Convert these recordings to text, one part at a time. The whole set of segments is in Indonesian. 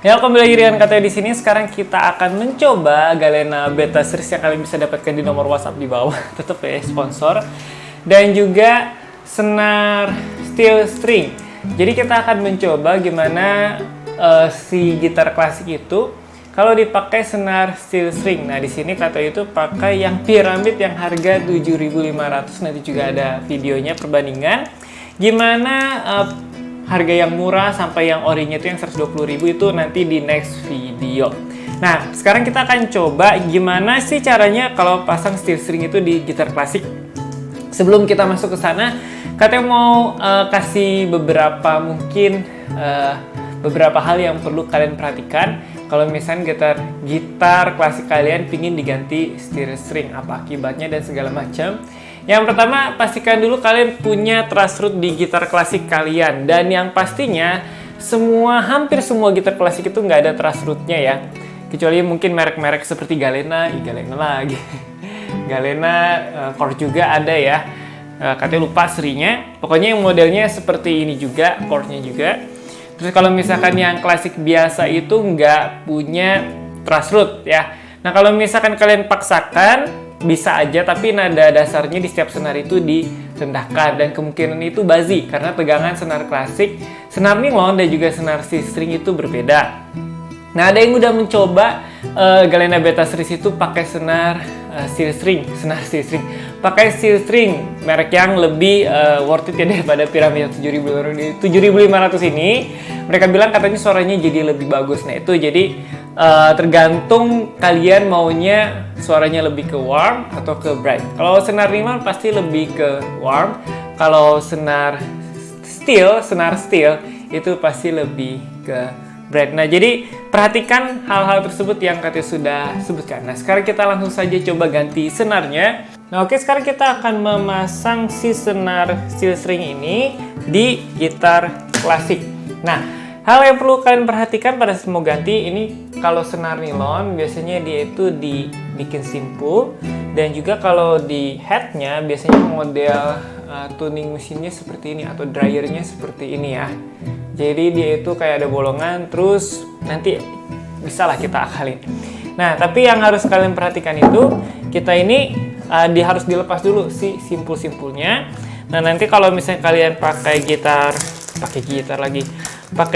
Ya, kembali lagi dengan Kateo di sini. Sekarang kita akan mencoba Galena Beta Series yang kalian bisa dapatkan di nomor WhatsApp di bawah. Tetap ya, sponsor. Dan juga senar steel string. Jadi kita akan mencoba gimana si gitar klasik itu kalau dipakai senar steel string. Nah, di sini Kateo itu pakai yang piramid yang harga 7.500. Nanti juga ada videonya perbandingan. Gimana harga yang murah sampai yang orinya itu yang 120.000 itu nanti di next video. Nah, sekarang kita akan coba gimana sih caranya kalau pasang steel string itu di gitar klasik. Sebelum kita masuk ke sana, Kateo mau kasih beberapa beberapa hal yang perlu kalian perhatikan kalau misalnya gitar klasik kalian pingin diganti steel string, apa akibatnya dan segala macam. Yang pertama, pastikan dulu kalian punya truss rod di gitar klasik kalian. Dan yang pastinya, hampir semua gitar klasik itu nggak ada truss rodnya ya. Kecuali mungkin merek-merek seperti Galena lagi. Galena, Korg juga ada ya. Katanya lupa serinya. Pokoknya yang modelnya seperti ini juga, Korgnya juga. Terus kalau misalkan yang klasik biasa itu nggak punya truss rod ya. Nah, kalau misalkan kalian paksakan, bisa aja, tapi nada dasarnya di setiap senar itu direndahkan dan kemungkinan itu bazi karena tegangan senar klasik, senar nilon dan juga senar steel string itu berbeda. Nah, ada yang udah mencoba Galena Beta Series itu pakai senar steel string, pakai steel string merek yang lebih worth it ya daripada piramid 7.500 ini. Mereka bilang katanya suaranya jadi lebih bagus. Nah, itu jadi tergantung kalian maunya suaranya lebih ke warm atau ke bright. Kalau senar nilon pasti lebih ke warm. Kalau senar steel itu pasti lebih ke bright. Nah, jadi perhatikan hal-hal tersebut yang Kateo sudah sebutkan. Nah, sekarang kita langsung saja coba ganti senarnya. Nah, oke, sekarang kita akan memasang si senar steel string ini di gitar klasik. Nah, hal yang perlu kalian perhatikan pada saat mau ganti ini, kalau senar nilon biasanya dia itu dibikin simpul, dan juga kalau di headnya biasanya model tuning mesinnya seperti ini atau dryernya seperti ini ya. Jadi dia itu kayak ada bolongan, terus nanti bisalah kita akalin. Nah, tapi yang harus kalian perhatikan itu, kita ini harus dilepas dulu si simpul-simpulnya. Nah, nanti kalau misalnya kalian pakai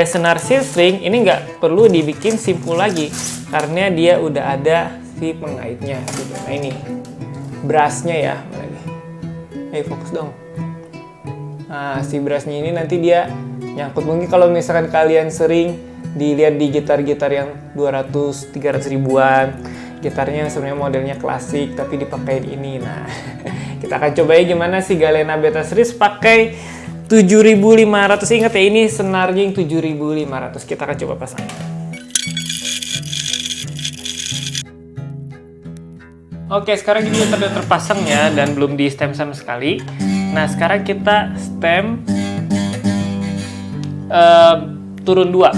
senar steel string, ini nggak perlu dibikin simpul lagi karena dia udah ada si pengaitnya. Nah, ini brassnya ya. Fokus dong. Nah, si brassnya ini nanti dia nyangkut. Mungkin kalau misalkan kalian sering dilihat di gitar-gitar yang 200-300 ribuan, gitarnya sebenarnya modelnya klasik tapi dipakai ini. Nah, kita akan coba ya gimana si Galena Beta Series pakai 7.500. Ingat ya, ini senarnya yang 7.500. Kita akan coba pasang. Oke, sekarang ini sudah terpasang ya dan belum di stem sama sekali. Nah, sekarang kita stem turun 2.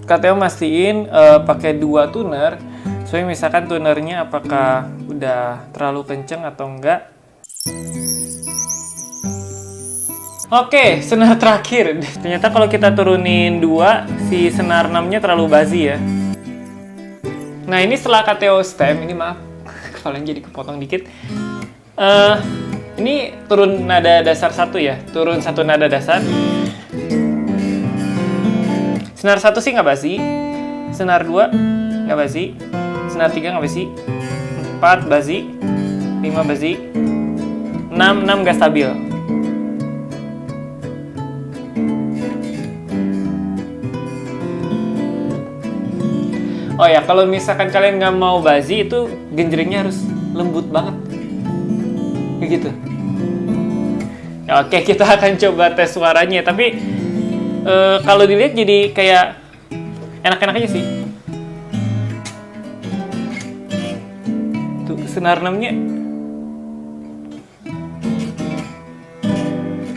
Kateo mastiin pakai 2 tuner. Soalnya misalkan tunernya apakah udah terlalu kenceng atau enggak. Oke, senar terakhir. Ternyata kalau kita turunin 2, si senar 6-nya terlalu bazi ya. Nah, ini setelah Kateo stem, ini maaf, kepalanya jadi kepotong dikit. Ini turun nada dasar 1 ya, turun 1 nada dasar. Senar 1 sih nggak basi, senar 2 nggak basi, senar 3 nggak basi, 4 basi, 5 basi, 6 nggak stabil. Oh ya, kalau misalkan kalian nggak mau basi, itu genjrengnya harus lembut banget, kayak gitu. Ya, oke, kita akan coba tes suaranya, tapi kalau dilihat jadi kayak enak-enak aja sih. Tuh, senar 6-nya.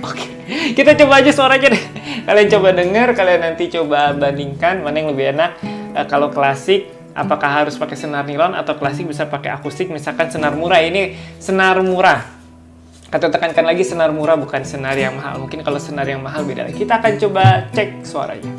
Oke, kita coba aja suaranya deh. Kalian coba denger, kalian nanti coba bandingkan mana yang lebih enak. Kalau klasik, apakah harus pakai senar nilon atau klasik bisa pakai akustik, misalkan senar murah. Ini senar murah. Kata tekankan lagi, senar murah bukan senar yang mahal. Mungkin kalau senar yang mahal beda lagi. Kita akan coba cek suaranya.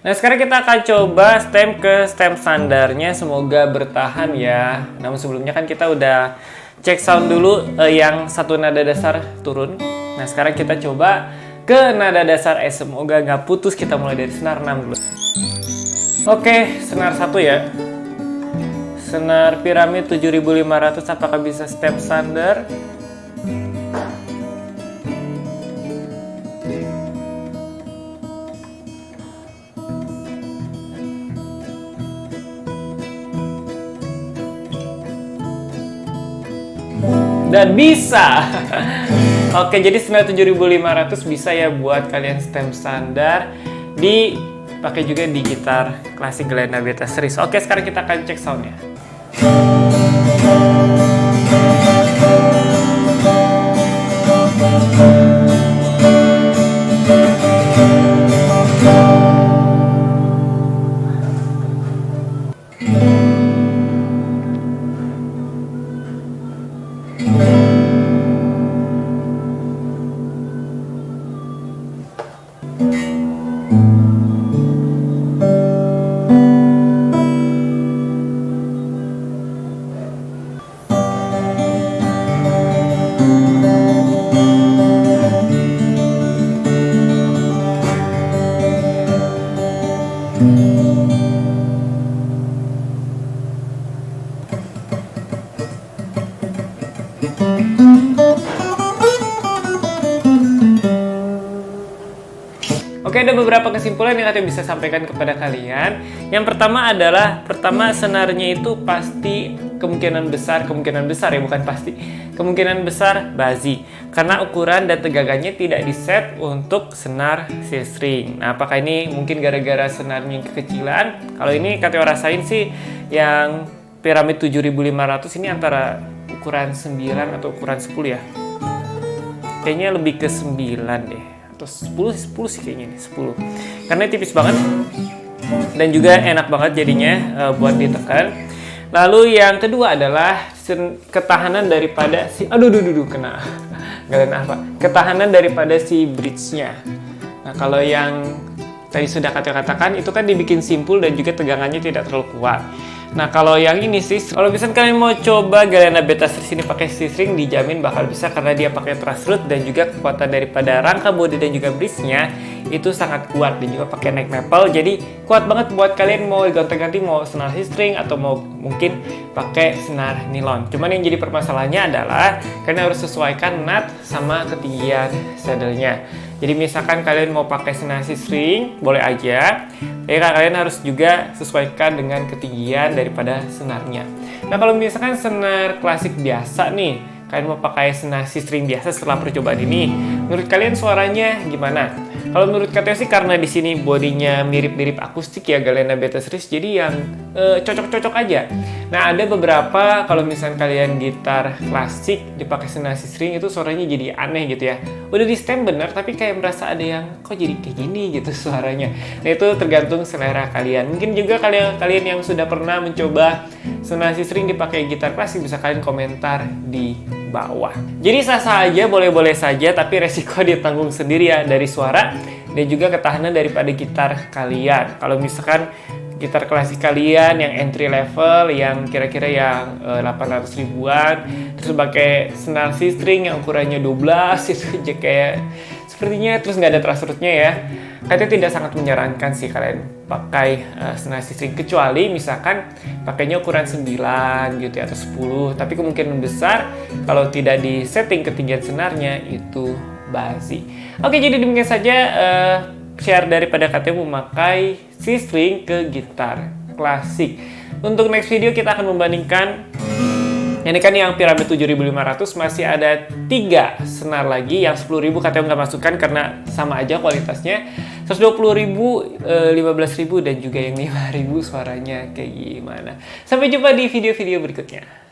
Nah, sekarang kita akan coba stem ke stem standarnya, semoga bertahan ya. Namun sebelumnya kan kita udah cek sound dulu yang satu nada dasar turun. Nah, sekarang kita coba ke nada dasar E, semoga nggak putus. Kita mulai dari senar 6 dulu. Oke, senar 1 ya. Senar piramid 7500, apakah bisa stem standar? Dan bisa. Oke, jadi senar 7500 bisa ya buat kalian stem standar, dipakai juga di gitar klasik Galena Beta Series. Oke, sekarang kita akan cek soundnya. Oke, ada beberapa kesimpulan yang saya bisa sampaikan kepada kalian. Yang pertama adalah, senarnya itu pasti kemungkinan besar ya, bukan pasti, kemungkinan besar bazi, karena ukuran dan tegangannya tidak diset untuk senar C string. Nah, apakah ini mungkin gara-gara senarnya kekecilan? Kalau ini Kak Teo rasain sih yang piramid 7500 ini antara ukuran 9 atau ukuran 10 ya. Kayaknya lebih ke 9 deh. Atau 10 sih kayaknya nih, 10. Karena tipis banget dan juga enak banget jadinya buat ditekan. Lalu yang kedua adalah ketahanan daripada si kena. Ketahanan daripada si bridge-nya. Nah, kalau yang tadi sudah katakan itu kan dibikin simpul dan juga tegangannya tidak terlalu kuat. Nah, kalau yang ini sih, kalau misalnya kalian mau coba Galena Beta Series ini pakai C-string, dijamin bakal bisa karena dia pakai truss root dan juga kekuatan daripada rangka body dan juga bridge-nya itu sangat kuat, dan juga pakai neck maple, jadi kuat banget buat kalian mau gonta-ganti mau senar C-string atau mau mungkin pakai senar nilon. Cuman yang jadi permasalahannya adalah kalian harus sesuaikan nut sama ketinggian saddle-nya. Jadi misalkan kalian mau pakai senar C-string, boleh aja. Ya, kalian harus juga sesuaikan dengan ketinggian daripada senarnya. Nah, kalau misalkan senar klasik biasa nih, kalian mau pakai senar C-string biasa setelah percobaan ini, menurut kalian suaranya gimana? Kalau menurut KTO sih karena di sini bodinya mirip-mirip akustik ya Galena Beta Series, jadi yang cocok-cocok aja. Nah, ada beberapa kalau misalnya kalian gitar klasik dipakai senasi string itu suaranya jadi aneh gitu ya. Udah di stem bener tapi kayak merasa ada yang kok jadi kayak gini gitu suaranya. Nah, itu tergantung selera kalian. Mungkin juga kalian yang sudah pernah mencoba senasi string dipakai gitar klasik bisa kalian komentar di bawah. Jadi sah-sah aja, boleh-boleh saja, tapi resiko ditanggung sendiri ya dari suara dan juga ketahanan daripada gitar kalian. Kalau misalkan gitar klasik kalian yang entry level yang kira-kira yang 800 ribuan terus pakai senasi string yang ukurannya 12 itu aja kayak sepertinya terus nggak ada truss-rootnya ya. Katanya tidak sangat menyarankan sih kalian pakai senasi string kecuali misalkan pakainya ukuran 9 gitu ya atau 10, tapi kemungkinan besar kalau tidak di setting ketinggian senarnya itu basi. Oke, jadi demikian saja share daripada KTO memakai C string ke gitar klasik. Untuk next video kita akan membandingkan ini kan yang piramid 7500 masih ada 3 senar lagi yang 10.000 KTO nggak masukkan karena sama aja kualitasnya. 120.000, 15.000 dan juga yang 5.000 suaranya kayak gimana. Sampai jumpa di video-video berikutnya.